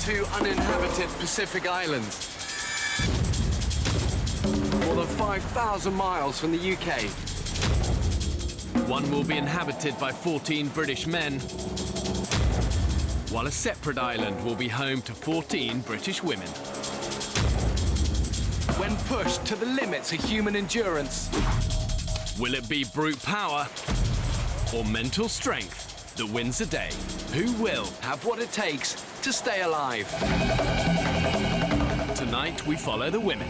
2 uninhabited Pacific islands. More than 5,000 miles from the UK. One will be inhabited by 14 British men, while a separate island will be home to 14 British women. When pushed to the limits of human endurance, will it be brute power or mental strength that wins the day? Who will have what it takes to stay alive? Tonight we follow the women.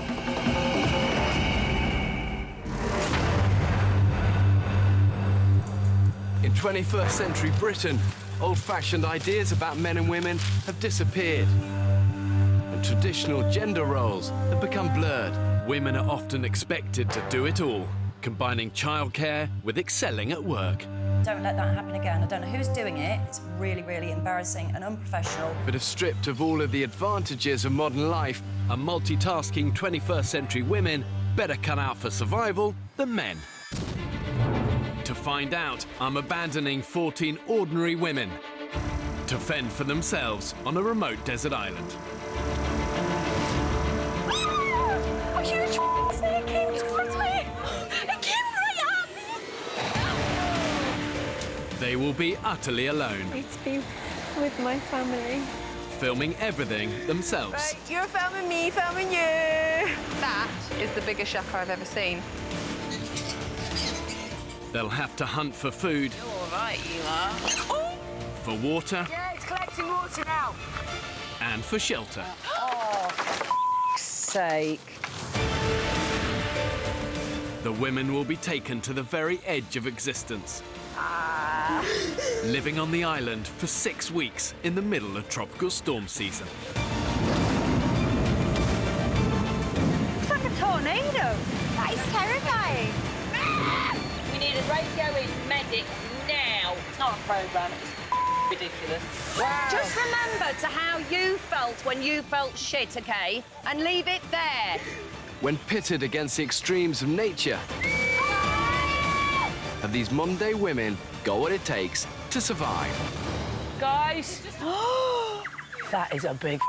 In 21st century Britain, old-fashioned ideas about men and women have disappeared. And traditional gender roles have become blurred. Women are often expected to do it all, combining childcare with excelling at work. Don't let that happen again. I don't know who's doing it. It's really, really embarrassing and unprofessional. But if stripped of all of the advantages of modern life, are multitasking 21st century women better cut out for survival than men? To find out, I'm abandoning 14 ordinary women to fend for themselves on a remote desert island. A huge snake came towards me! It came right at me! They will be utterly alone. Need to be with my family. Filming everything themselves. Right, you're filming me, filming you! That is the biggest shaka I've ever seen. They'll have to hunt for food. You're all right, you are. For water. Yeah, it's collecting water now. And for shelter. Oh, for sake. The women will be taken to the very edge of existence. Living on the island for 6 weeks in the middle of tropical storm season. It's like a tornado. That is terrifying. We need a radio-in medic now. It's not a programme, it's ridiculous. Wow. Just remember to how you felt when you felt shit, OK? And leave it there. when pitted against the extremes of nature, have these modern-day women got what it takes to survive? Guys. That is a big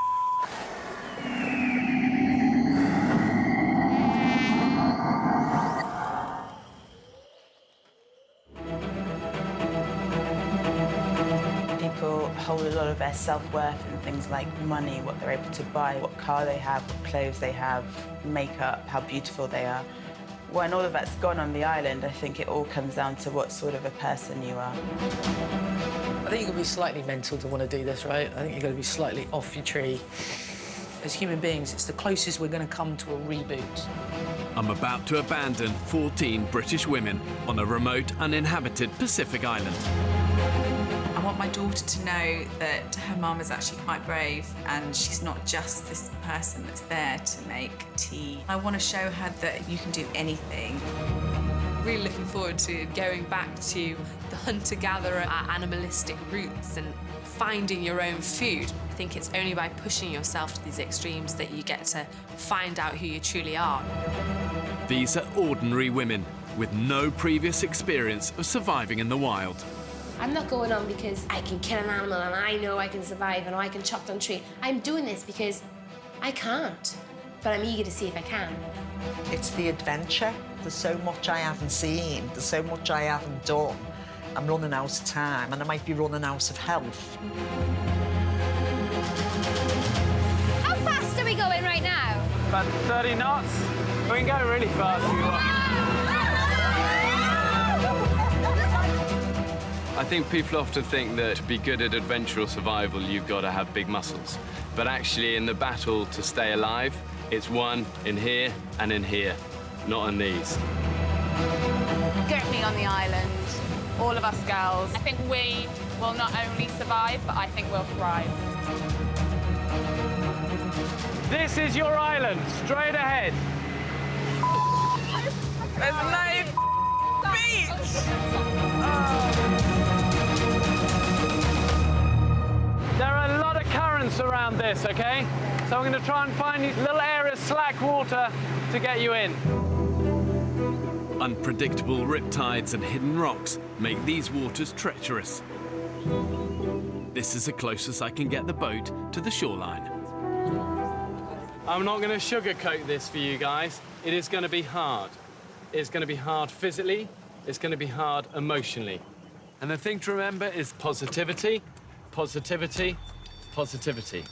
People hold a lot of their self-worth in things like money, what they're able to buy, what car they have, what clothes they have, makeup, how beautiful they are. When all of that's gone on the island, I think it all comes down to what sort of a person you are. I think you've got to be slightly mental to want to do this, right? I think you've got to be slightly off your tree. As human beings, it's the closest we're going to come to a reboot. I'm about to abandon 14 British women on a remote, uninhabited Pacific island. I want my daughter to know that her mum is actually quite brave and she's not just this person that's there to make tea. I want to show her that you can do anything. Really looking forward to going back to the hunter-gatherer animalistic roots and finding your own food. I think it's only by pushing yourself to these extremes that you get to find out who you truly are. These are ordinary women with no previous experience of surviving in the wild. I'm not going on because I can kill an animal and I know I can survive and I can chop down a tree. I'm doing this because I can't, but I'm eager to see if I can. It's the adventure. There's so much I haven't seen. There's so much I haven't done. I'm running out of time and I might be running out of health. How fast are we going right now? About 30 knots. We can go really fast if you want. I think people often think that to be good at adventure or survival, you've got to have big muscles. But actually, in the battle to stay alive, it's one in here and in here, not on these. Get me on the island, all of us girls. I think we will not only survive, but I think we'll thrive. This is your island, straight ahead. There's no beach! There are a lot of currents around this, OK? So I'm going to try and find these little areas, slack water, to get you in. Unpredictable riptides and hidden rocks make these waters treacherous. This is the closest I can get the boat to the shoreline. I'm not going to sugarcoat this for you guys. It is going to be hard. It's going to be hard physically. It's going to be hard emotionally. And the thing to remember is positivity, positivity, positivity.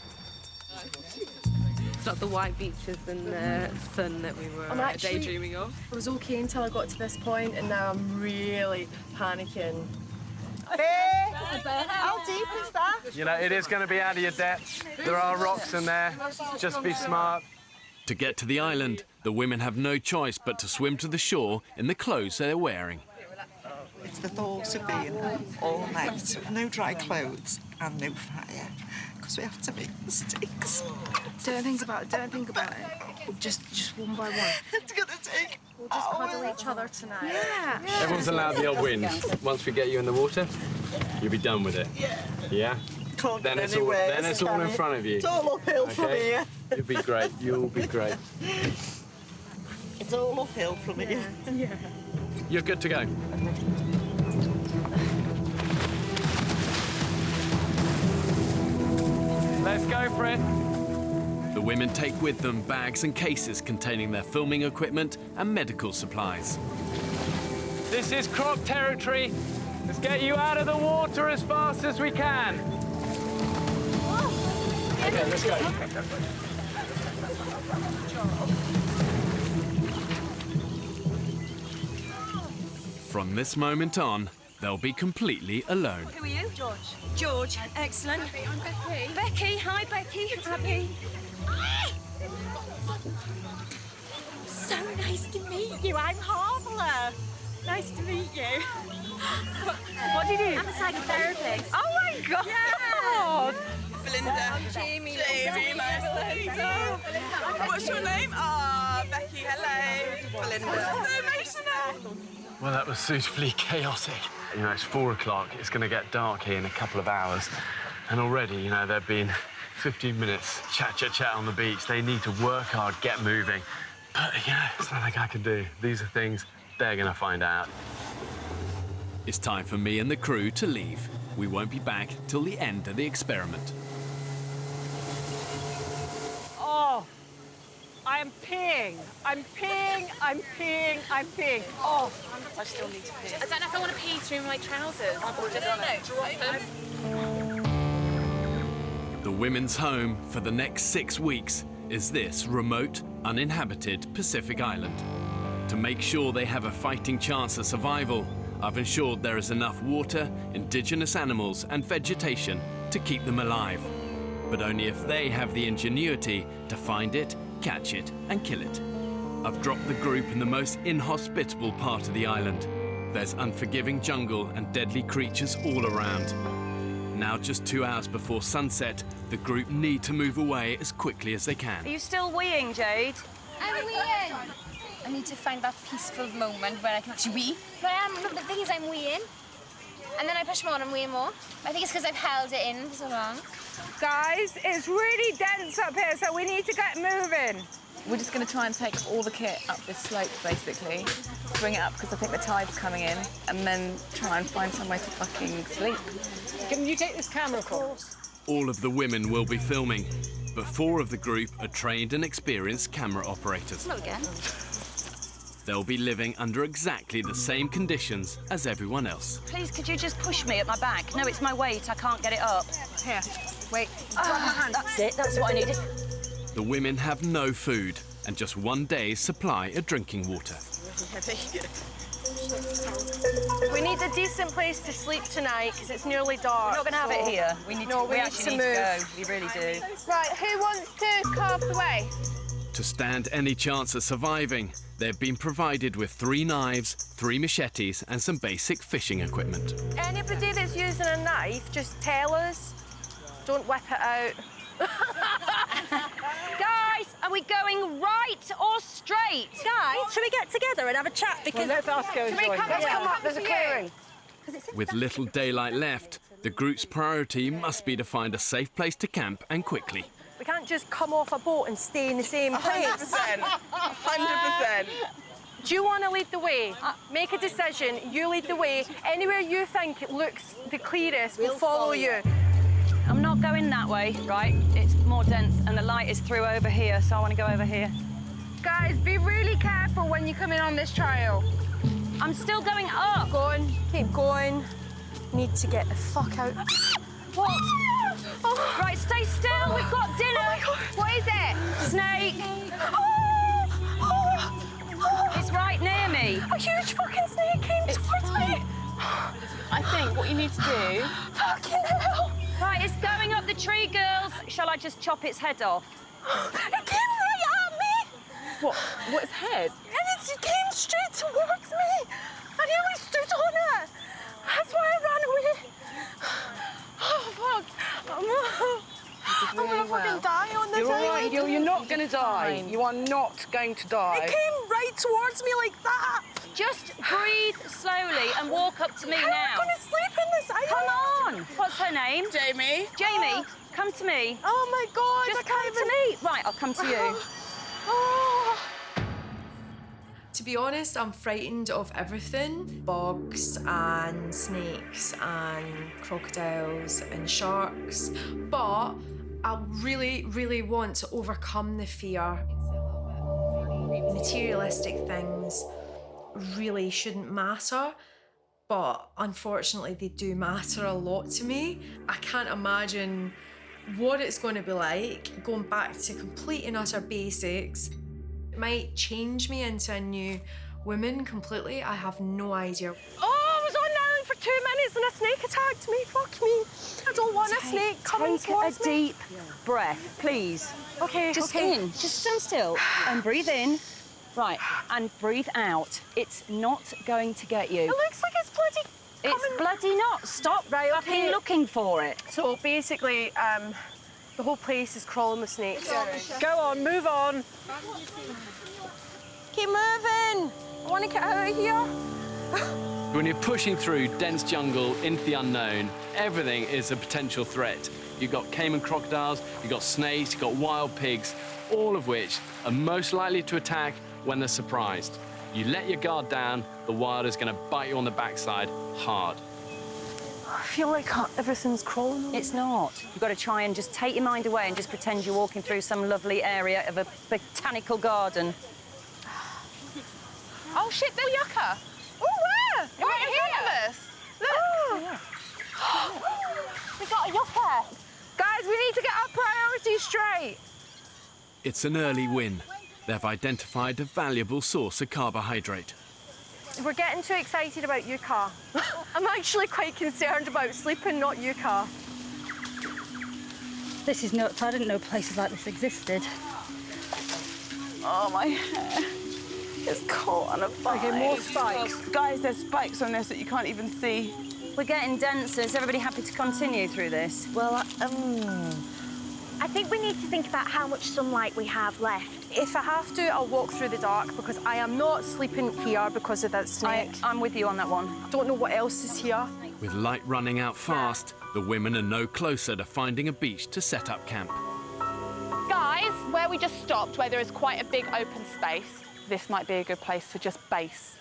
It's not the white beaches and the sun that we were daydreaming of. I was okay until I got to this point, and now I'm really panicking. How deep is that? You know, it is going to be out of your depth. There are rocks in there. Just be smart. To get to the island, the women have no choice but to swim to the shore in the clothes they're wearing. It's the thought of being all night with no dry clothes and no fire, because we have to make mistakes. Don't think about it, don't think about it. Just one by one. It's going to take We'll just cuddle each other tonight. Yeah. Everyone's allowed the odd wind. Once we get you in the water, you'll be done with it. Yeah? Can't Then get it's all, anywhere, then it's all in front of you. It's all uphill from here. You'll be great. You'll be great. It's all uphill from here. Yeah. You're good to go. Let's go for it. The women take with them bags and cases containing their filming equipment and medical supplies. This is crop territory. Let's get you out of the water as fast as we can. Okay, let's go. From this moment on, they'll be completely alone. Who are you? George. George, excellent. I'm Becky. Becky, hi Becky. Happy. So nice to meet you. I'm Harbour. Nice to meet you. What do you do? I'm a psychotherapist. Oh my God! Yeah. Belinda. Jamie. Jamie, nice to meet you. What's your name? Becky, hello. Belinda. So emotional. Well, that was suitably chaotic. You know, it's 4 o'clock. It's going to get dark here in a couple of hours. And already, you know, there've been 15 minutes chat on the beach. They need to work hard, get moving. But, you know, it's nothing I can do. These are things they're going to find out. It's time for me and the crew to leave. We won't be back till the end of the experiment. Oh, I'm peeing. I'm peeing. I'm peeing. I'm peeing. Oh, I still need to pee. I don't know if I want to pee through my trousers or just drop them. The women's home for the next 6 weeks is this remote, uninhabited Pacific island. To make sure they have a fighting chance of survival, I've ensured there is enough water, indigenous animals and vegetation to keep them alive. But only if they have the ingenuity to find it, catch it and kill it. I've dropped the group in the most inhospitable part of the island. There's unforgiving jungle and deadly creatures all around. Now just 2 hours before sunset, the group need to move away as quickly as they can. Are you still weeing, Jade? I'm weeing. I need to find that peaceful moment where I can actually wee. But the thing is, I'm weeing. And then I push more and wee more. I think it's because I've held it in for so long. Guys, it's really dense up here, so we need to get moving. We're just going to try and take all the kit up this slope, basically. Bring it up, because I think the tide's coming in, and then try and find somewhere to fucking sleep. Can you take this camera, of course? All of the women will be filming, but 4 of the group are trained and experienced camera operators. Hello again. They'll be living under exactly the same conditions as everyone else. Please, could you just push me at my back? No, it's my weight. I can't get it up. Here, wait. That's it. That's what I needed. The women have no food and just 1 day's supply of drinking water. We need a decent place to sleep tonight because it's nearly dark. We're not going to have it here. We need to, we actually need to go. We really do. Right, who wants to carve the way? To stand any chance of surviving, they've been provided with 3 knives, 3 machetes and some basic fishing equipment. Anybody that's using a knife, just tell us. Don't whip it out. Guys, are we going right or straight? Guys, should we get together and have a chat? Because let's ask her. Let's come up, there's a clearing. With little daylight left, the group's priority must be to find a safe place to camp and quickly. We can't just come off a boat and stay in the same place. 100%. 100%. Do you want to lead the way? Make a decision. You lead the way. Anywhere you think it looks the clearest, we'll follow you. I'm not going that way, right? It's more dense and the light is through over here, so I want to go over here. Guys, be really careful when you come in on this trail. I'm still going up. Going, keep going. Need to get the fuck out. What? Oh. Right, stay still. We've got dinner. Oh my God. What is it? Snake. It's right near me. A huge fucking snake came towards me. I think what you need to do... Fucking hell. Right, it's going up the tree, girls. Shall I just chop its head off? It came right at me. What? What's head? And it came straight towards me. I nearly stood on it. That's why I ran away. Oh, fuck. I'm gonna fucking die on this You're all right. island. You're not gonna die. You are not going to die. It came right towards me like that. Just breathe slowly and walk up to me How now. am I gonna sleep in this island? Come on. What's her name? Jamie. Jamie, come to me. Oh my God. Just come to me. Right, I'll come to you. Oh. To be honest, I'm frightened of everything. Bugs and snakes and crocodiles and sharks. But I really, really want to overcome the fear. Materialistic things really shouldn't matter, but unfortunately they do matter a lot to me. I can't imagine what it's going to be like going back to complete and utter basics. It might change me into a new woman completely. I have no idea. Oh, I was on the island for 2 minutes and a snake attacked me. Fuck me. I don't want a snake coming towards me. Take a deep breath, please. Okay, Just okay. in. Just stand still and breathe in. Right, and breathe out. It's not going to get you. It looks like it's bloody It's bloody not. Stop fucking looking for it. So basically, the whole place is crawling with snakes. Go on, move on. Keep moving. I want to get out of here. When you're pushing through dense jungle into the unknown, everything is a potential threat. You've got caiman crocodiles, you've got snakes, you've got wild pigs, all of which are most likely to attack when they're surprised. You let your guard down, the wild is going to bite you on the backside hard. I feel like everything's crawling. It's not. You've got to try and just take your mind away and just pretend you're walking through some lovely area of a botanical garden. Oh shit, they're yucca. Oh, where? Right in front of us. Look. Oh. We got a yucca. Guys, we need to get our priorities straight. It's an early win. They've identified a valuable source of carbohydrate. We're getting too excited about yucca. I'm actually quite concerned about sleeping, not yucca. This is nuts. I didn't know places like this existed. Oh, my hair. It's caught on a vine. Okay, more spikes. Guys, there's spikes on this that you can't even see. We're getting denser. Is everybody happy to continue through this? Well, I think we need to think about how much sunlight we have left. If I have to, I'll walk through the dark because I am not sleeping here because of that snake. I'm with you on that one. Don't know what else is here. With light running out fast, the women are no closer to finding a beach to set up camp. Guys, where we just stopped, where there is quite a big open space, this might be a good place to just base.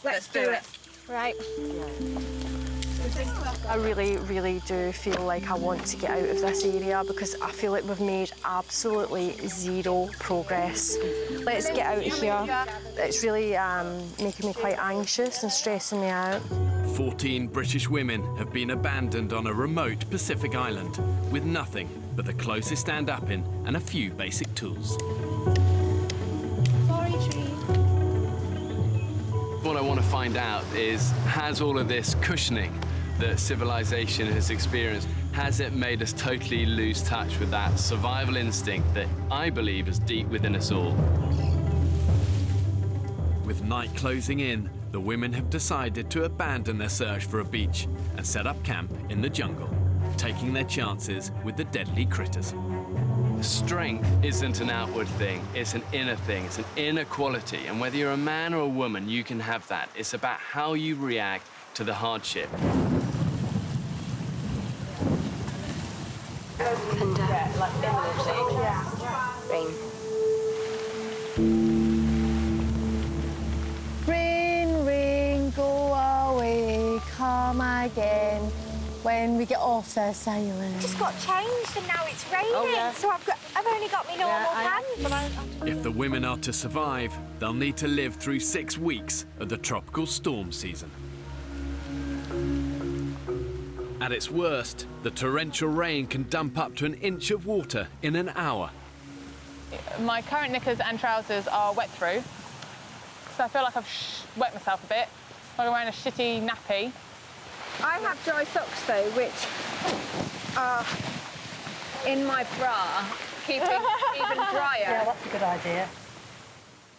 Let's do it. Right. I really, really do feel like I want to get out of this area because I feel like we've made absolutely zero progress. Let's get out of here. It's really making me quite anxious and stressing me out. 14 British women have been abandoned on a remote Pacific island with nothing but the closest stand-up-in and a few basic tools. Sorry, tree. What I want to find out is, has all of this cushioning that civilization has experienced, has it made us totally lose touch with that survival instinct that I believe is deep within us all? With night closing in, the women have decided to abandon their search for a beach and set up camp in the jungle, taking their chances with the deadly critters. Strength isn't an outward thing, it's an inner thing, it's an inner quality, and whether you're a man or a woman, you can have that. It's about how you react to the hardship. And like imminently. Rain. again when we get off this island. Just got changed and now it's raining, so I've only got my normal pants. If the women are to survive, they'll need to live through 6 weeks of the tropical storm season. At its worst, the torrential rain can dump up to an inch of water in an hour. My current knickers and trousers are wet through, so I feel like I've wet myself a bit. I'm wearing a shitty nappy. I have dry socks though, which are in my bra, keeping even drier. Yeah, that's a good idea.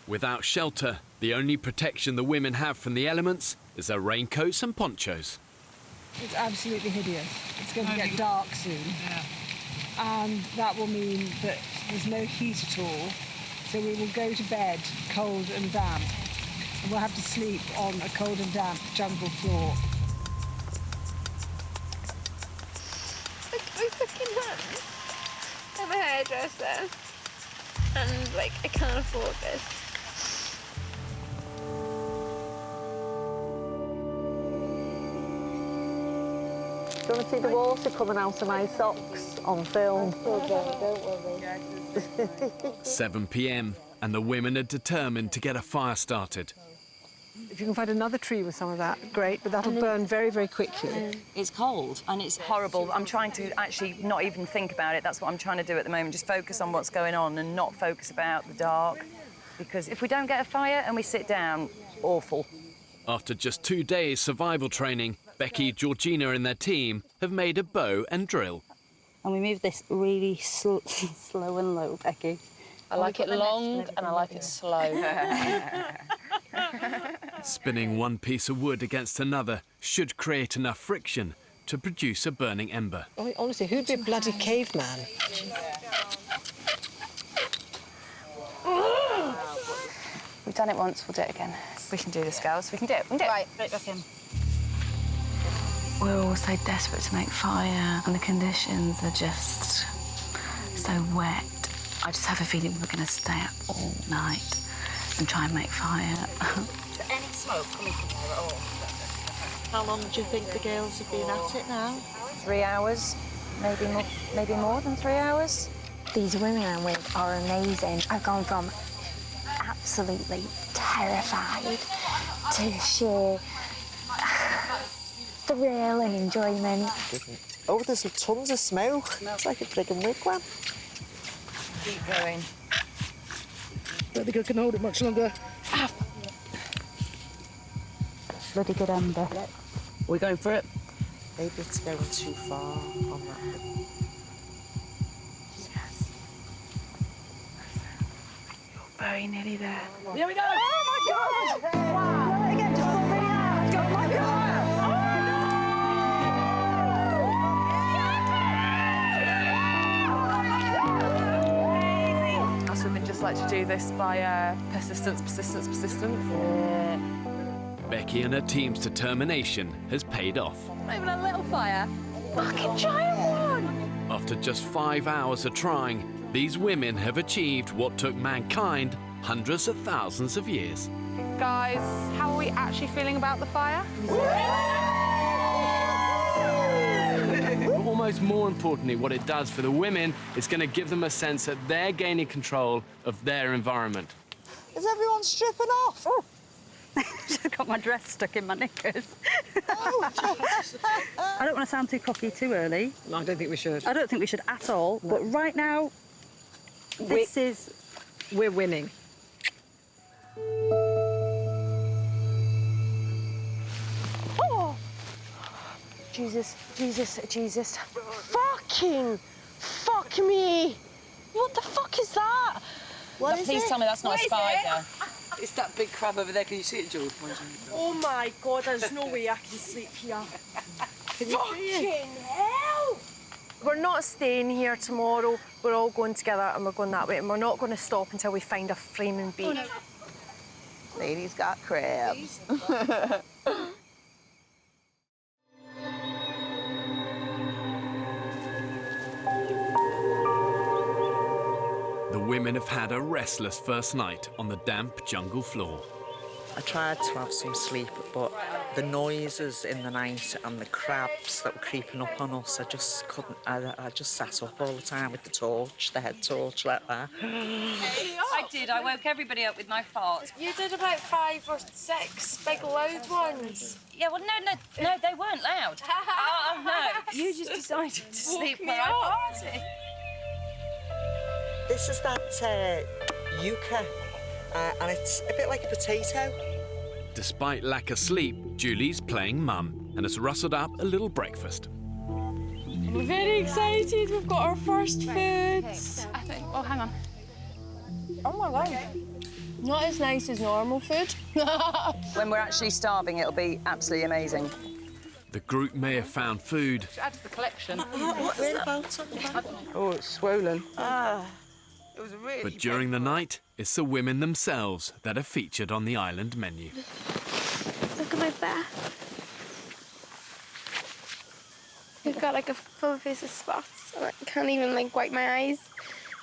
Without shelter, the only protection the women have from the elements is their raincoats and ponchos. It's absolutely hideous. It's going to get dark soon. And that will mean that there's no heat at all. So we will go to bed cold and damp. And we'll have to sleep on a cold and damp jungle floor. Look at my fucking hands. I'm a hairdresser. And, like, I can't afford this. Do you want to see the water coming out of my socks on film? Don't worry. 7 p.m. and the women are determined to get a fire started. If you can find another tree with some of that, great, but that'll burn very, very quickly. It's cold and it's horrible. I'm trying to actually not even think about it. That's what I'm trying to do at the moment, just focus on what's going on and not focus about the dark. Because if we don't get a fire and we sit down, awful. After just 2 days survival training, Becky, Georgina and their team have made a bow and drill. And we move this really slow and low, Becky. I like it long and I like it slow. Spinning one piece of wood against another should create enough friction to produce a burning ember. I mean, honestly, who'd be a bloody caveman? We've done it once, we'll do it again. We can do this, girls. We can do it. We can do it. Right, back in. We're all so desperate to make fire, and the conditions are just so wet. I just have a feeling we're going to stay up all night and try and make fire. Is there any smoke coming from there at all? How long do you think the girls have been at it now? 3 hours, maybe more than 3 hours. These women I'm with are amazing. I've gone from absolutely terrified to sheer thrill and enjoyment. Oh, there's tons of smoke. It's like a friggin' wigwam. Keep going. Don't think I can hold it much longer. Bloody good ember. We're going for it. Maybe it's going too far on that bit. Yes. You're very nearly there. Here we go! Oh, my God! Wow! Again, just pull really hard. Oh, my God! Us women just like to do this by persistence. Becky and her team's determination has paid off. Not even a little fire. Fucking giant one! After just 5 hours of trying, these women have achieved what took mankind hundreds of thousands of years. Guys, how are we actually feeling about the fire? But almost more importantly, what it does for the women is going to give them a sense that they're gaining control of their environment. Is everyone stripping off? Oh. I've got my dress stuck in my knickers. Oh, I don't want to sound too cocky too early. No, I don't think we should. I don't think we should at all. No. But right now, we're winning. Oh! Jesus. Fuck me! What the fuck is that? What is Please tell me that's not a spider. It's that big crab over there. Can you see it, Jules? Oh my God, there's no way I can sleep here. Can you see it? Hell! We're not staying here tomorrow. We're all going together and we're going that way, and we're not going to stop until we find a framing beach. Oh, no. Lady's got crabs. The women have had a restless first night on the damp jungle floor. I tried to have some sleep, but The noises in the night and the crabs that were creeping up on us, I just couldn't. I just sat up all the time with the torch, the head torch like that. I did. I woke everybody up with my fart. You did about 5 or 6 big loud ones. Yeah, well, no, they weren't loud. Oh, no. You just decided to sleep where I party. This is that yucca, and it's a bit like a potato. Despite lack of sleep, Julie's playing mum and has rustled up a little breakfast. We're very excited. We've got our first foods. I think, oh, hang on. Oh my God. Not as nice as normal food. When we're actually starving, it'll be absolutely amazing. The group may have found food, Add to the collection. What is about? Oh, it's swollen. It was really. but during the night, it's the women themselves that are featured on the island menu. Look at my back. I've got like a full face of spots. I can't even like wipe my eyes.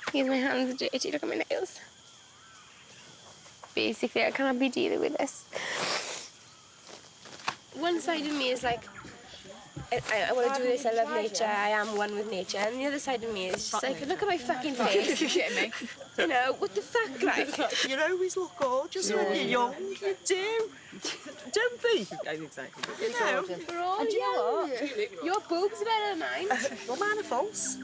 Because my hands are dirty. Look at my nails. Basically, I cannot be dealing with this. One side of me is like, I want to do this, I love nature, I am one with nature. And the other side of me is just like, look at my fucking face. You're kidding me. You know, what the fuck, like? You always look gorgeous when you're young. You do. Don't they? Exactly. You know. We're all And you know young. Your boobs are better than mine. Well, mine are false.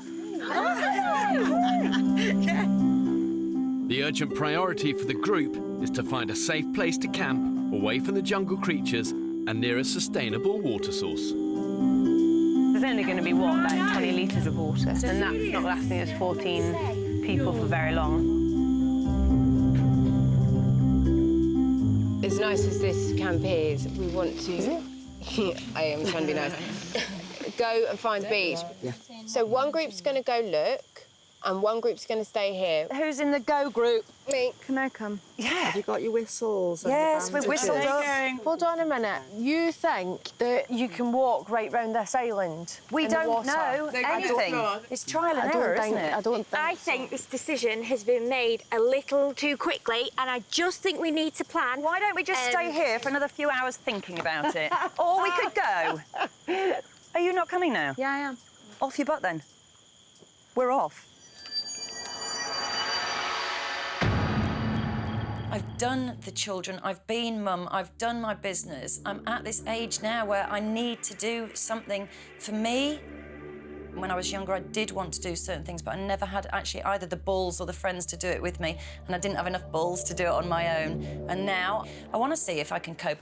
The urgent priority for the group is to find a safe place to camp, away from the jungle creatures and near a sustainable water source. There's only going to be, what, about 20 litres of water, and that's not lasting us 14 people for very long. As nice as this camp is, we want to... I am trying to be nice. Go and find the beach. Yeah. So one group's going to go look, and one group's going to stay here. Who's in the go group? Me. Can I come? Yeah. Have you got your whistles? And Yes, your we whistled up. Hold on a minute. You think that you can walk right round this island? We in the don't water? know anything. It's trial and error, isn't it? I think this decision has been made a little too quickly, and I just think we need to plan. Why don't we just stay here for another few hours thinking about it? Or we could go. Are you not coming now? Yeah, I am. Off your butt, then. We're off. I've done the children, I've been mum, I've done my business. I'm at this age now where I need to do something for me. When I was younger, I did want to do certain things, but I never had actually either the balls or the friends to do it with me, and I didn't have enough balls to do it on my own. And now, I want to see if I can cope.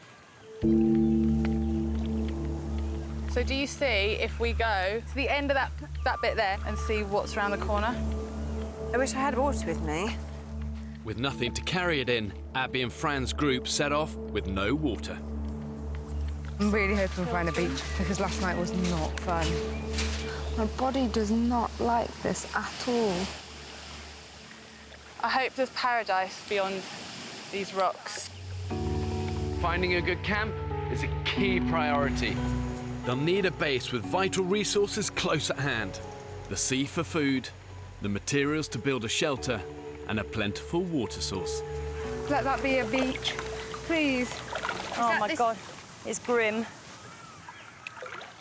So do you see if we go to the end of that bit there and see what's around the corner? I wish I had water with me. With nothing to carry it in, Abby and Fran's group set off with no water. I'm really hoping we find a beach, because last night was not fun. My body does not like this at all. I hope there's paradise beyond these rocks. Finding a good camp is a key priority. They'll need a base with vital resources close at hand. The sea for food, the materials to build a shelter, and a plentiful water source. Let that be a beach, please. Oh my God, it's grim.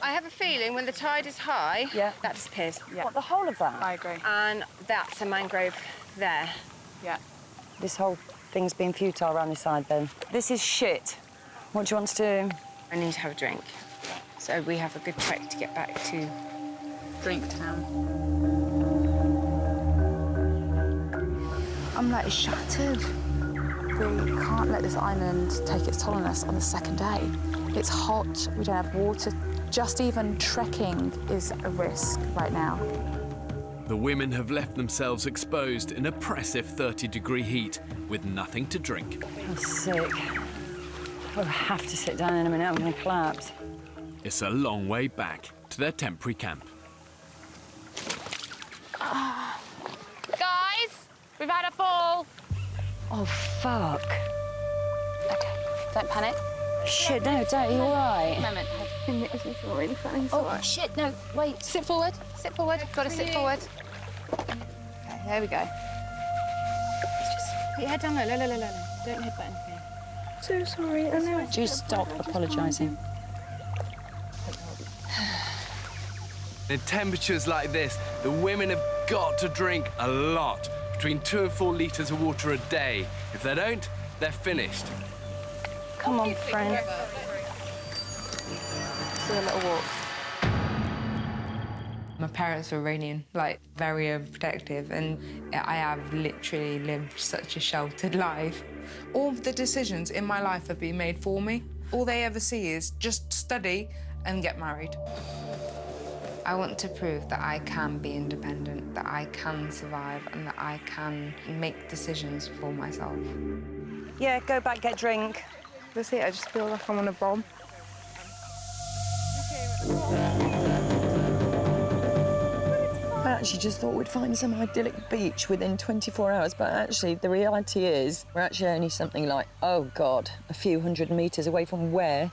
I have a feeling when the tide is high, that disappears. Yeah. What, the whole of that? I agree. And that's a mangrove there. Yeah. This whole thing's been futile around this side, then. This is shit. What do you want to do? I need to have a drink. So we have a good trek to get back to Drink Town. I'm like shattered. We can't let this island take its toll on us on the second day. It's hot, we don't have water. Just even trekking is a risk right now. The women have left themselves exposed in oppressive 30-degree heat with nothing to drink. I'm sick. I have to sit down in a minute, I'm going to collapse. It's a long way back to their temporary camp. Guys, we've had a fall. Oh, fuck. Okay, don't panic. Shit, no, don't, you all right? Moment. This is really funny. Oh, shit, no, wait. Sit forward, sit forward. Got to sit forward. Okay, there we go. Just put your head down low, low. Don't headbutt anything. So sorry, I know. Just stop apologising. In temperatures like this, the women have got to drink a lot, between 2 and 4 litres of water a day. If they don't, they're finished. Come on, friend. Let's do a little walk. My parents were Iranian, like, very overprotective, and I have literally lived such a sheltered life. All of the decisions in my life have been made for me. All they ever see is just study and get married. I want to prove that I can be independent, that I can survive, and that I can make decisions for myself. Yeah, go back, get drink. That's it, I just feel like I'm on a bomb. I actually just thought we'd find some idyllic beach within 24 hours, but actually the reality is we're actually only something like, oh God, a few hundred metres away from where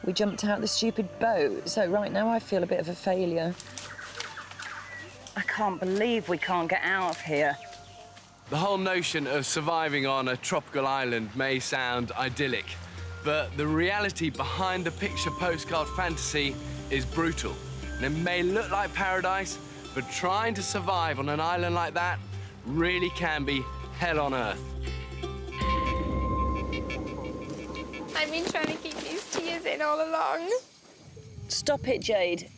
we jumped out the stupid boat. So right now I feel a bit of a failure. I can't believe we can't get out of here. The whole notion of surviving on a tropical island may sound idyllic, but the reality behind the picture postcard fantasy is brutal. And it may look like paradise, but trying to survive on an island like that really can be hell on earth. I've been trying to keep these tears in all along. Stop it, Jade.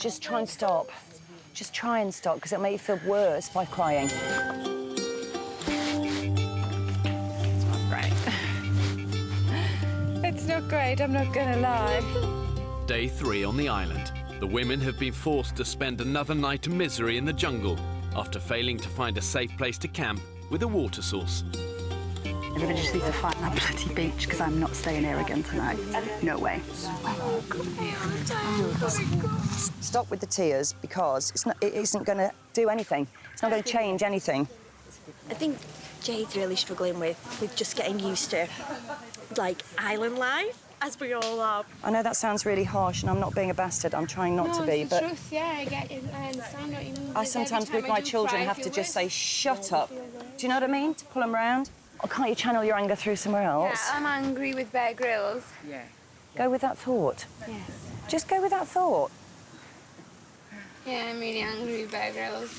Just try and stop. Just try and stop, because it'll make you feel worse by crying. It's not great. It's not great, I'm not gonna lie. Day 3 on the island. The women have been forced to spend another night of misery in the jungle after failing to find a safe place to camp with a water source. Everybody just needs to find that bloody beach, because I'm not staying here again tonight. No way. Stop with the tears, because it isn't going to do anything. It's not going to change anything. I think Jade's really struggling with just getting used to, like, island life, as we all are. I know that sounds really harsh, and I'm not being a bastard. I'm trying not to be, but Truth, yeah, I get it. I understand what you mean. I sometimes, with my children, have to just say, shut up. Do you know what I mean? To pull them round. Or can't you channel your anger through somewhere else? Yeah, I'm angry with Bear Grylls. Yeah. Go with that thought. Yes. Just go with that thought. Yeah, I'm really angry with Bear Grylls.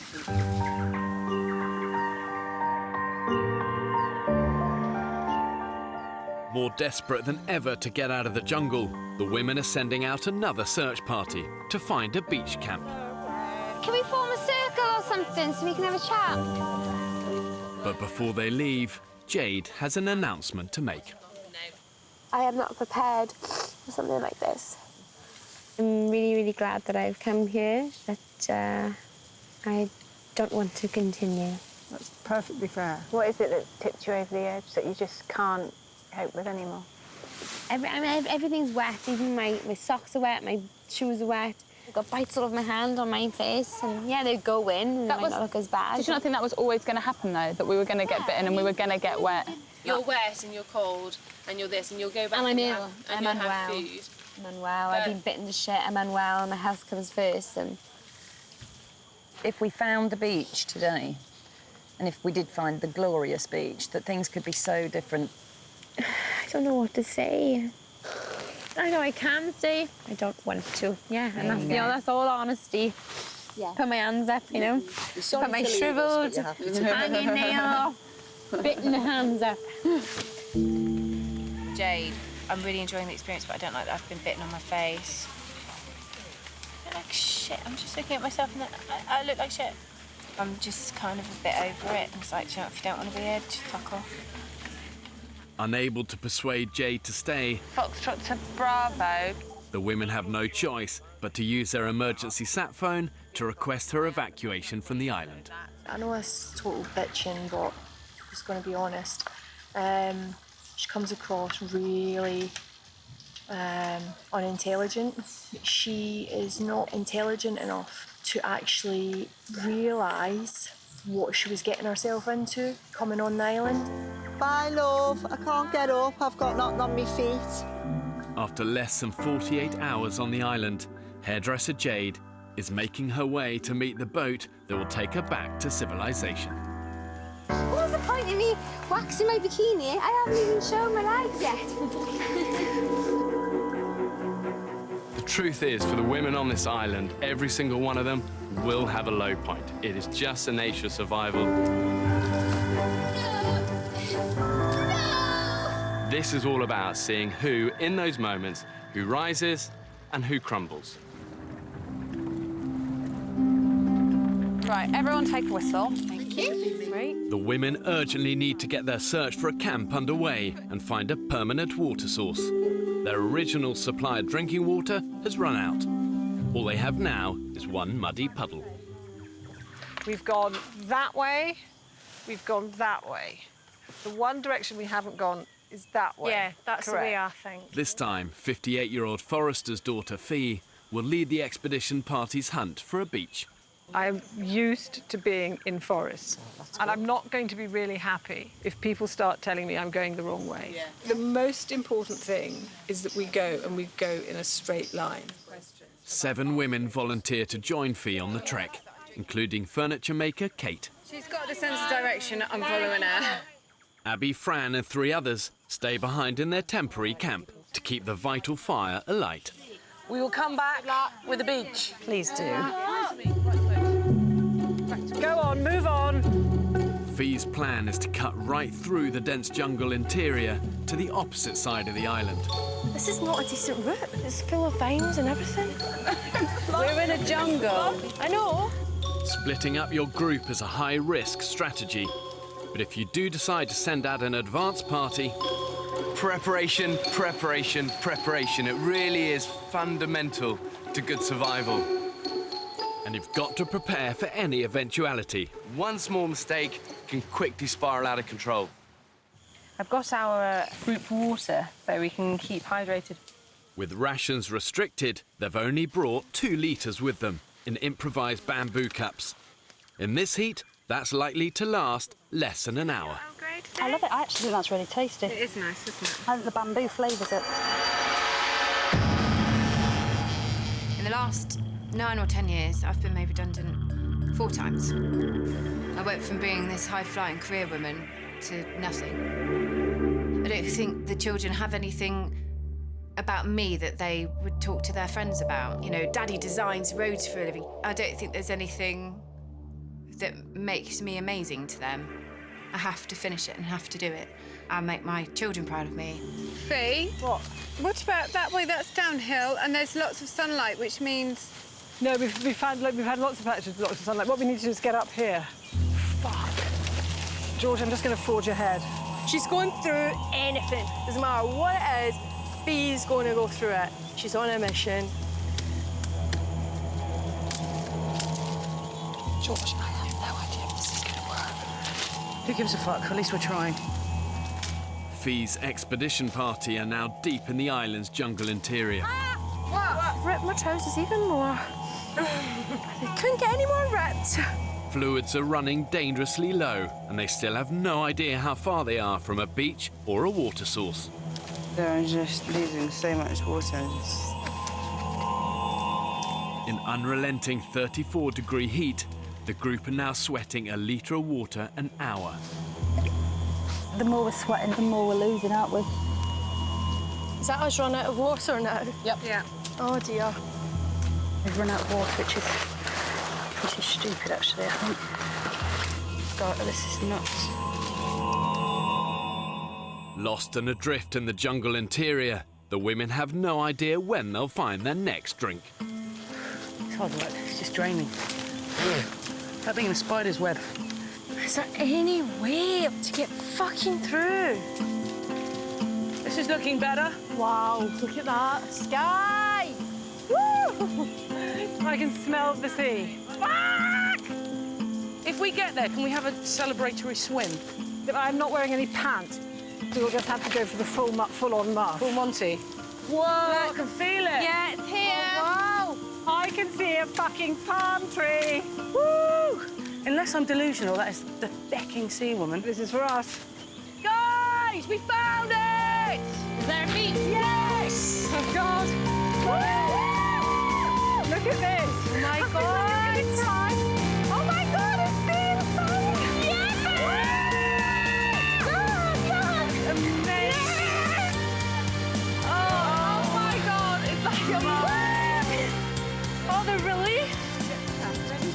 More desperate than ever to get out of the jungle, the women are sending out another search party to find a beach camp. Can we form a circle or something so we can have a chat? But before they leave, Jade has an announcement to make. I am not prepared for something like this. I'm really, really glad that I've come here, but I don't want to continue. That's perfectly fair. What is it that tipped you over the edge that you just can't cope with anymore? Everything's wet, even my socks are wet, my shoes are wet. I've got bites all over my hand, on my face, and yeah, they go in, and that might not look as bad. Did you not think that was always going to happen, though? That we were going to get bitten and we were going to get wet? You're wet and you're cold and you're this and you'll go back and I'm and ill. you'll I'm have unwell. food. I'm unwell. I've been bitten to shit. I'm unwell. My health comes first. And If we found the beach today, and if we did find the glorious beach, that things could be so different. I don't know what to say. I know I can stay. I don't want to. Yeah, and that's, you know, that's all honesty. Yeah. Put my hands up, you know. Put my shriveled, hanging nail off, bitten hands up. Jade, I'm really enjoying the experience, but I don't like that I've been bitten on my face. I look like shit. I'm just looking at myself and I look like shit. I'm just kind of a bit over it. It's like, you know, if you don't want to be here, just fuck off. Unable to persuade Jade to stay, Foxtrot to Bravo. the women have no choice but to use their emergency sat phone to request her evacuation from the island. I know it's total bitching, but I'm just going to be honest. She comes across really unintelligent. She is not intelligent enough to actually realise what she was getting herself into coming on the island. Bye, love. I can't get up. I've got nothing on my feet. After less than 48 hours on the island, hairdresser Jade is making her way to meet the boat that will take her back to civilization. What was the point in me waxing my bikini. I haven't even shown my legs yet. The truth is, for the women on this island, every single one of them will have a low point. It is just the nature of survival. This is all about seeing who, in those moments, who rises and who crumbles. Right, everyone take a whistle. Thank you. Great. The women urgently need to get their search for a camp underway and find a permanent water source. Their original supply of drinking water has run out. All they have now is one muddy puddle. We've gone that way, we've gone that way. The one direction we haven't gone is that way. Yeah, that's the way I Correct. think. This time, 58-year-old forester's daughter Fee will lead the expedition party's hunt for a beach. I'm used to being in forests, and I'm not going to be really happy if people start telling me I'm going the wrong way. Yeah. The most important thing is that we go, and we go in a straight line. 7 women volunteer to join Fee on the trek, including furniture maker Kate. She's got the sense of direction. I'm following her. Abby, Fran and 3 others stay behind in their temporary camp to keep the vital fire alight. We will come back with the beach. Please do. Go on, move on. Fee's plan is to cut right through the dense jungle interior to the opposite side of the island. This is not a decent route. It's full of vines and everything. We're in a jungle. I know. Splitting up your group is a high-risk strategy. But if you do decide to send out an advance party... Preparation, preparation, preparation. It really is fundamental to good survival. And you've got to prepare for any eventuality. One small mistake can quickly spiral out of control. I've got our group water so we can keep hydrated. With rations restricted, they've only brought 2 litres with them in improvised bamboo cups. In this heat, that's likely to last less than an hour. I love it. I actually think that's really tasty. It is nice, isn't it? I think the bamboo flavours it. In the last 9 or 10 years, I've been made redundant 4 times. I went from being this high-flying career woman to nothing. I don't think the children have anything about me that they would talk to their friends about. You know, Daddy designs roads for a living. I don't think there's anything that makes me amazing to them. I have to finish it and have to do it. I make my children proud of me. Fee? What about that way? That's downhill, and there's lots of sunlight, which means... No, we've had lots of patches, lots of sunlight. What we need to do is get up here. Fuck. George, I'm just going to forge ahead. She's going through anything. Doesn't matter what it is, Fee's going to go through it. She's on a mission. George, I have no idea if this is going to work. Who gives a fuck? At least we're trying. Fee's expedition party are now deep in the island's jungle interior. I've ripped my trousers even more. They couldn't get any more ripped. Fluids are running dangerously low, and they still have no idea how far they are from a beach or a water source. They're just losing so much water. In unrelenting 34-degree heat, the group are now sweating a litre of water an hour. The more we're sweating, the more we're losing, aren't we? Is that us run out of water now? Yep. Yeah. Oh dear. We've run out of water, which is stupid, actually, I think. God, this is nuts. Lost and adrift in the jungle interior, the women have no idea when they'll find their next drink. It's hard work. It's just draining. That thing in a spider's web. Is there any way to get fucking through? This is looking better. Wow, look at that. Sky! Woo! I can smell the sea. Fuck! If we get there, can we have a celebratory swim? I'm not wearing any pants. We'll just have to go for the full-on muff. Full Monty. Whoa, I can feel it. Yeah, it's here. Oh, wow! I can see a fucking palm tree. Woo! Unless I'm delusional, that is the becking sea woman. This is for us. Guys, we found it! Is there a beach? Yes! Oh, God. Woo! Look at this. Oh, my God. Oh, my God, it's the inside. Yeah!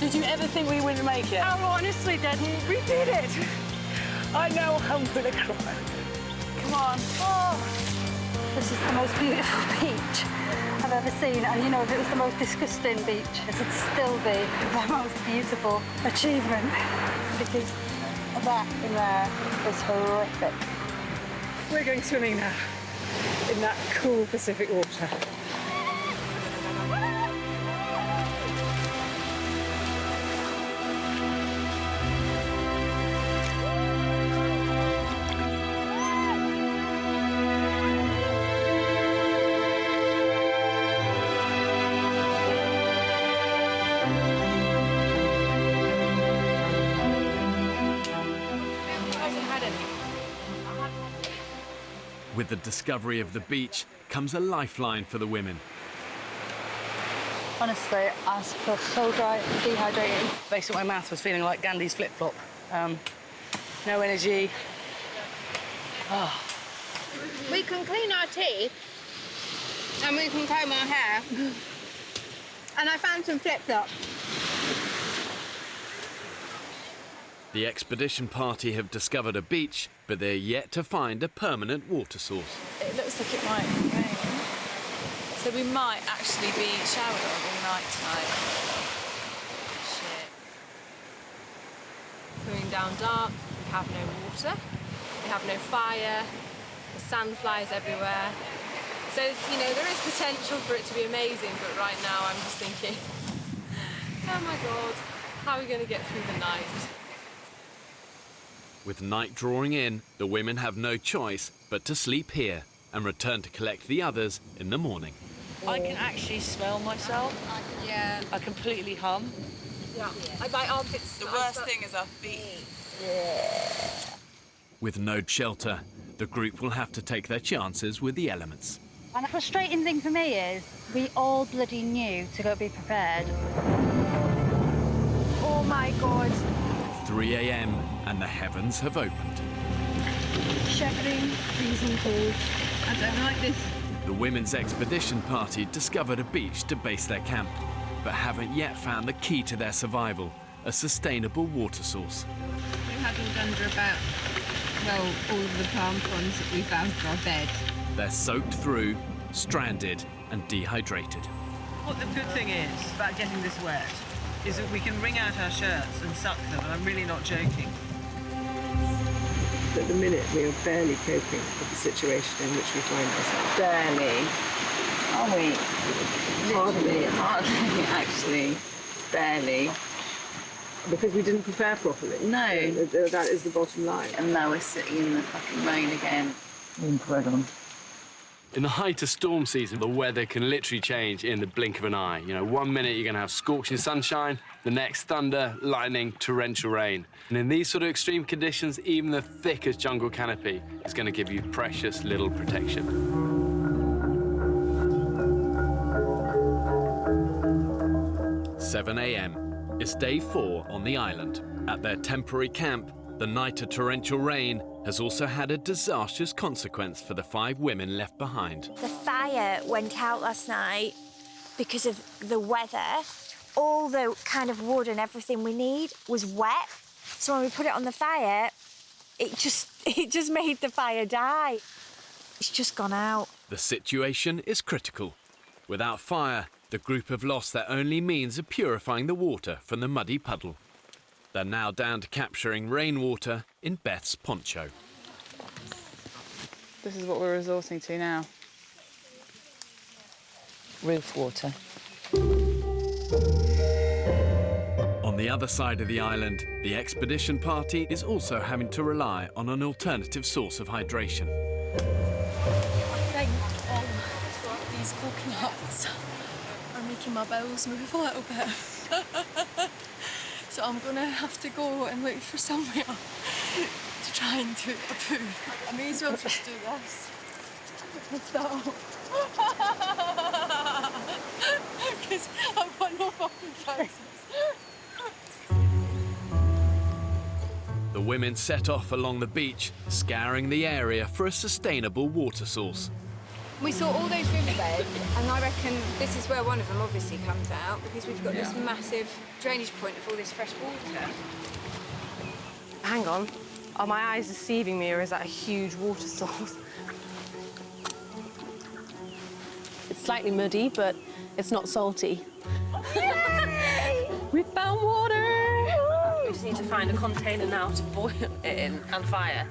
Did you ever think we wouldn't make it? I honestly didn't. We did it. I know I'm gonna cry. Come on. Oh, this is the most beautiful beach I've ever seen. And you know, if it was the most disgusting beach, it'd still be the most beautiful achievement. Because that in there is horrific. We're going swimming now in that cool Pacific water. With the discovery of the beach comes a lifeline for the women. Honestly, I feel so dry, dehydrated. Based on my mouth was feeling like Gandhi's flip-flop. No energy. Oh. We can clean our teeth and we can comb our hair. And I found some flip-flops. The expedition party have discovered a beach, but they're yet to find a permanent water source. It looks like it might rain. So we might actually be showered on all night tonight. Shit. Going down dark, we have no water, we have no fire, the sand flies everywhere. So, you know, there is potential for it to be amazing, but right now I'm just thinking, oh my God, how are we going to get through the night? With night drawing in, the women have no choice but to sleep here and return to collect the others in the morning. I can actually smell myself. Yeah. I completely hum. Yeah. My armpits. The worst thing is our feet. With no shelter, the group will have to take their chances with the elements. And the frustrating thing for me is we all bloody knew to go be prepared. Oh my God. 3 a.m. and the heavens have opened. Shivering, freezing cold. I don't like this. The women's expedition party discovered a beach to base their camp, but haven't yet found the key to their survival, a sustainable water source. We huddled under about, well, all of the palm fronds that we found for our bed. They're soaked through, stranded and dehydrated. What the good thing is about getting this wet is that we can wring out our shirts and suck them, and I'm really not joking. At the minute, we are barely coping with the situation in which we find ourselves. Barely. Are we? Hardly, actually. Barely. Because we didn't prepare properly. No. That is the bottom line. And now we're sitting in the fucking rain again. Incredible. In the height of storm season, the weather can literally change in the blink of an eye. You know, 1 minute you're going to have scorching sunshine, the next thunder, lightning, torrential rain. And in these sort of extreme conditions, even the thickest jungle canopy is going to give you precious little protection. 7 a.m. It's day 4 on the island. At their temporary camp, the night of torrential rain has also had a disastrous consequence for the 5 women left behind. The fire went out last night because of the weather. All the kind of wood and everything we need was wet. So when we put it on the fire, it just made the fire die. It's just gone out. The situation is critical. Without fire, the group have lost their only means of purifying the water from the muddy puddle. They're now down to capturing rainwater in Beth's poncho. This is what we're resorting to now. Roof water. On the other side of the island, the expedition party is also having to rely on an alternative source of hydration. I think these coconuts are making my bowels move a little bit. So I'm gonna have to go and look for somewhere to try and do a poo. I may as well just do this. So, because I've got no fucking trousers. The women set off along the beach, scouring the area for a sustainable water source. We saw all those riverbeds, and I reckon this is where one of them obviously comes out, because we've got this massive drainage point of all this fresh water. Hang on. Are my eyes deceiving me, or is that a huge water source? It's slightly muddy, but it's not salty. We found water! We just need to find a container now to boil it in and fire.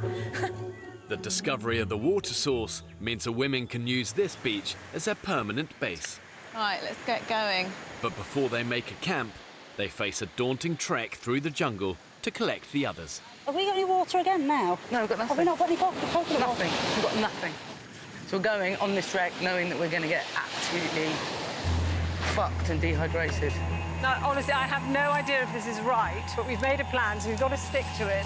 The discovery of the water source means the women can use this beach as their permanent base. Right, let's get going. But before they make a camp, they face a daunting trek through the jungle to collect the others. Have we got any water again now? No, we've got nothing. Have we not got any coconut Nothing. We've got nothing. So we're going on this trek knowing that we're going to get absolutely fucked and dehydrated. Now, honestly, I have no idea if this is right, but we've made a plan, so we've got to stick to it.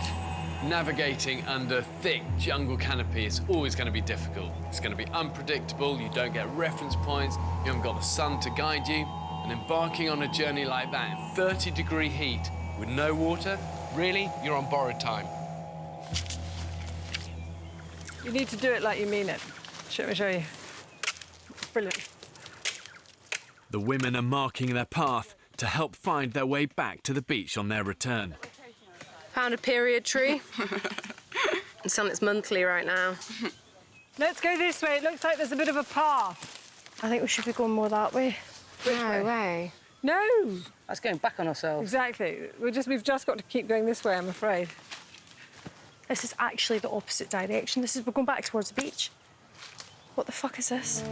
Navigating under thick jungle canopy is always going to be difficult. It's going to be unpredictable, you don't get reference points, you haven't got the sun to guide you. And embarking on a journey like that in 30-degree heat with no water, really, you're on borrowed time. You need to do it like you mean it. Let me show you. Brilliant. The women are marking their path to help find their way back to the beach on their return. Found a period tree. It's on its monthly right now. Let's go this way. It looks like there's a bit of a path. I think we should be going more that way. No way. No. That's going back on ourselves. Exactly. We've just got to keep going this way, I'm afraid. This is actually the opposite direction. We're going back towards the beach. What the fuck is this?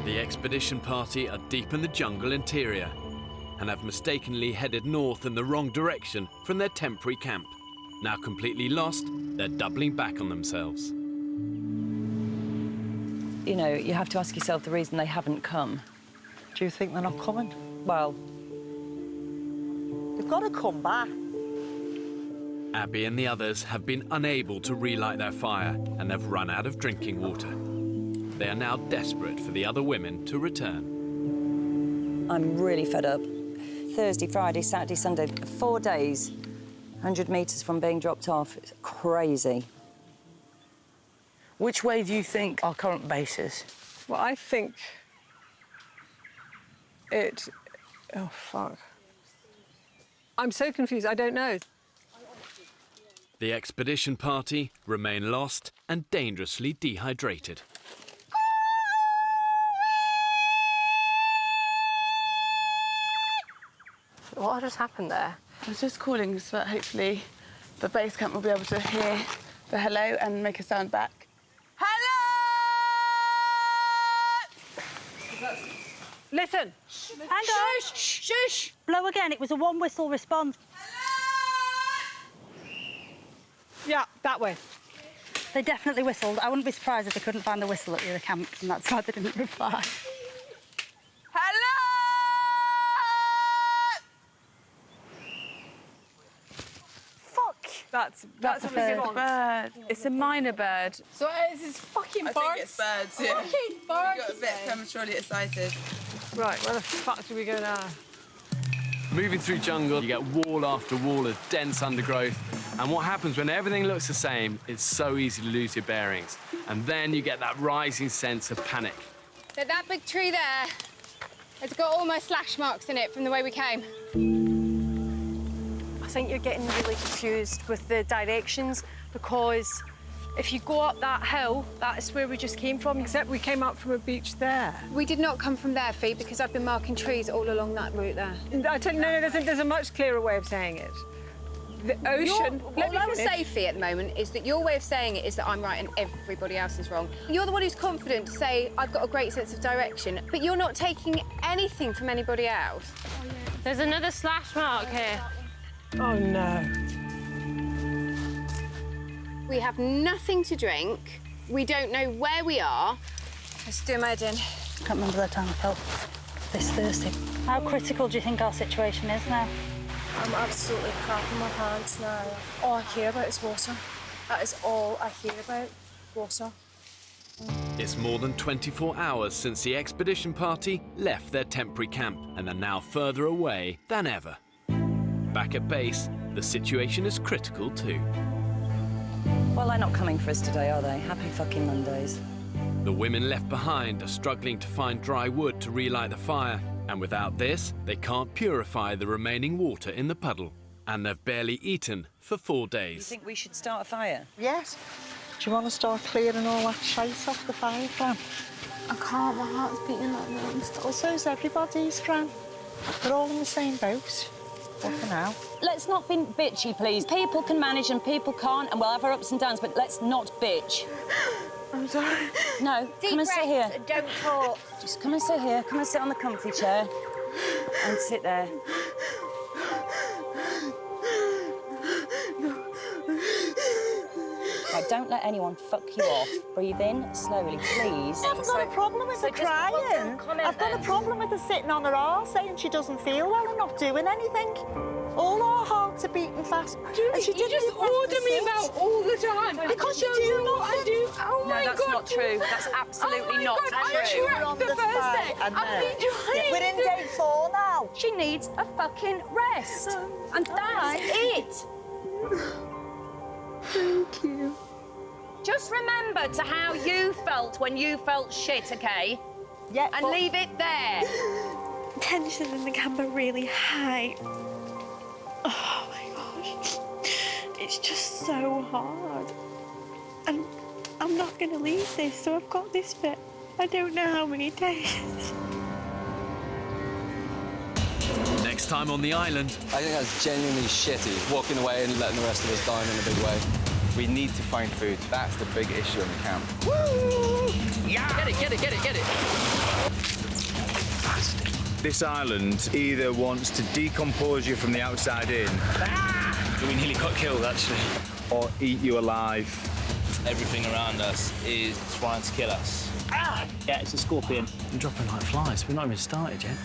The expedition party are deep in the jungle interior and have mistakenly headed north in the wrong direction from their temporary camp. Now completely lost, they're doubling back on themselves. You know, you have to ask yourself the reason they haven't come. Do you think they're not coming? Well, they've got to come back. Abby and the others have been unable to relight their fire and they've run out of drinking water. They are now desperate for the other women to return. I'm really fed up. Thursday, Friday, Saturday, Sunday, 4 days, 100 metres from being dropped off. It's crazy. Which way do you think our current base is? Well, I think it... Oh, fuck. I'm so confused, I don't know. The expedition party remain lost and dangerously dehydrated. What just happened there? I was just calling so that hopefully the base camp will be able to hear the hello and make a sound back. Hello! Listen. Hang on. Shush, shush. Blow again. It was a one-whistle response. Yeah, that way. They definitely whistled. I wouldn't be surprised if they couldn't find the whistle at the other camp, and that's why they didn't reply. That's a bird. It's a minor bird. So it's this fucking birds? I think it's birds, yeah. Fucking birds. We got a bit prematurely excited. Right, where the fuck do we go now? Moving through jungle, you get wall after wall of dense undergrowth. And what happens when everything looks the same, it's so easy to lose your bearings. And then you get that rising sense of panic. So that big tree there, it's got all my slash marks in it from the way we came. I think you're getting really confused with the directions because if you go up that hill, that is where we just came from. Except we came up from a beach there. We did not come from there, Fee, because I've been marking trees all along that route there. I tell you, no, there's a much clearer way of saying it. The ocean... All I will say, Fee, at the moment is that your way of saying it is that I'm right and everybody else is wrong. You're the one who's confident to say, I've got a great sense of direction, but you're not taking anything from anybody else. There's another slash mark here. Oh, no. We have nothing to drink. We don't know where we are. Let's do my head in. I can't remember the time I felt this thirsty. How critical do you think our situation is now? I'm absolutely crapping my pants now. All I care about is water. That is all I hear about, water. It's more than 24 hours since the expedition party left their temporary camp and are now further away than ever. Back at base, the situation is critical too. Well, they're not coming for us today, are they? Happy fucking Mondays. The women left behind are struggling to find dry wood to relight the fire, and without this, they can't purify the remaining water in the puddle. And they've barely eaten for 4 days. You think we should start a fire? Yes. Do you want to start clearing all that shite off the fire, Fran? I can't, my heart's beating like that. Well, so's everybody's, Fran. We're all in the same boat. What for now? Let's not be bitchy, please. People can manage and people can't, and we'll have our ups and downs, but let's not bitch. I'm sorry. No, Deep come and sit here. breaths, don't talk. Just come and sit here. Come and sit on the comfy chair. And sit there. Right, don't let anyone fuck you off. Breathe in slowly, please. I've got a problem with her crying. I've got a problem with her sitting on her arse saying she doesn't feel well and not doing anything. All our hearts are beating fast. Julie, she you just order me about all the time. Because you do not. I do. Oh No, my that's God. not true. That's absolutely not God, true. I trapped the first day. I've been trying We're in day 4 now. She needs a fucking rest. And that's it. Thank you. Just remember to how you felt when you felt shit, OK? Yeah, and leave it there. Tension in the camera really high. Oh my gosh. It's just so hard. And I'm not going to leave this, so I've got this for I don't know how many days. Next time on the island. I think that's genuinely shitty, walking away and letting the rest of us die in a big way. We need to find food. That's the big issue in the camp. Woo! Yeah! Get it, get it, get it, get it! This island either wants to decompose you from the outside in. Ah! We nearly got killed, actually. Or eat you alive. Everything around us is trying to kill us. Ah! Yeah, it's a scorpion. We're dropping like flies. We've not even started yet.